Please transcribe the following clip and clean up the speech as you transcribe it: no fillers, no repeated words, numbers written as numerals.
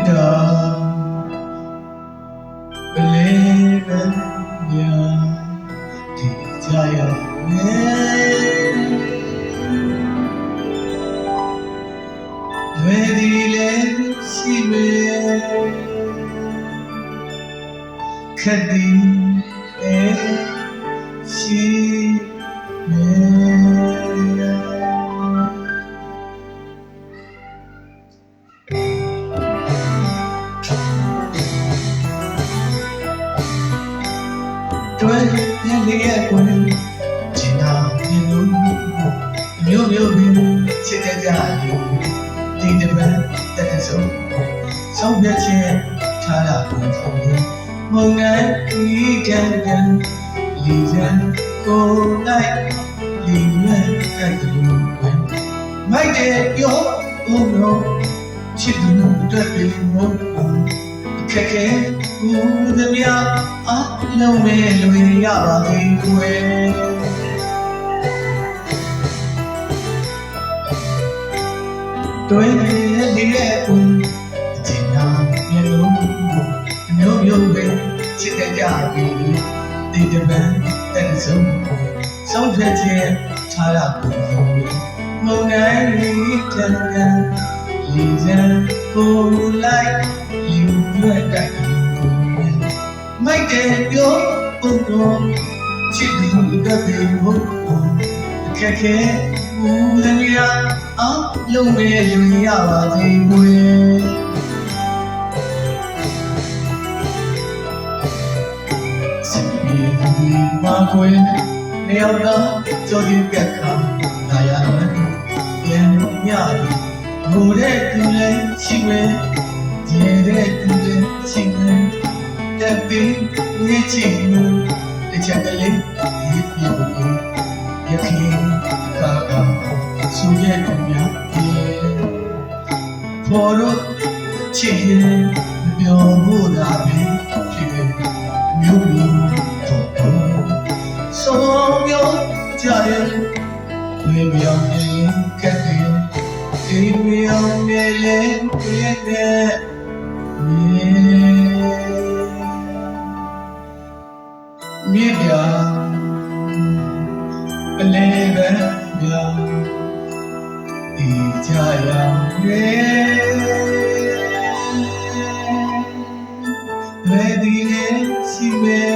တာပလေးပဲများဒီကြရမယ်လွယ်ဒီလေရှိမယ်ခက်ဒီရှိတွဲပြင်းလေးရဲ့ကိုယ်ချင်တာပြင်းလို့မျိုးမျိုးပြင်းချစ်ကြလို့ဒီတပတ်တက်ဆုံးဆုံးဖြတ်ခြင်းထားတာကိုဆုံးမုံနဲ့ဒီတန်တန်လီရန်ကိုလိုက်လီရန်ကတည်းကမိုက်တဲ့ပြောဦးလို့ချစ်သူတို့တွေ့ပြီးမို့ခက်ခဲဦးသမျှအလုံးမဲ့လွေရပါသေးကွယ်တွဲလေးရဲ့ဦးအချိန်နာမျိုးမျိုးပဲချစ်ကြပြီဒီတပန်းတက်ဆုံးဆုံးဖြတ်ခြင်းထားရကိုမုံနိုင်တန်တန်လီစံကိုလိုက်ယူရွက်တိုက်မိုက်တဲ့ပြောပုံတော်ချစ်သူတက်ပြီးဟုတ်အခက်ခဲဦးသမျှအလုံးမဲ့လူရပါသေးကွယ်မာကွယ်နေရာကကြော်ဒီကက်ခါလာရမယ်ပြန်ညဘိုးတဲ့သူလည်းရှိမယ်ဒီတဲ့သူလည်းရှိမယ်တက်ပြီးနေချင်တချက်ကလေးဒီပြောလို့ရခင်ကာကဆူရဲ့ကမြတ်ဖော်လို့ချစ်ရင်ပြောဖို့သာပဲဖြစ်တယ်မျိုးမျိုးဆုံးပြောကြရဲ့ဝေပြောင်းနေကဲ့ဒီပြောင်းနေလေပြည့်တဲ့မြေပြပလေးပဲပြဒီကြရရဲ့ဒီလေးရှိမယ်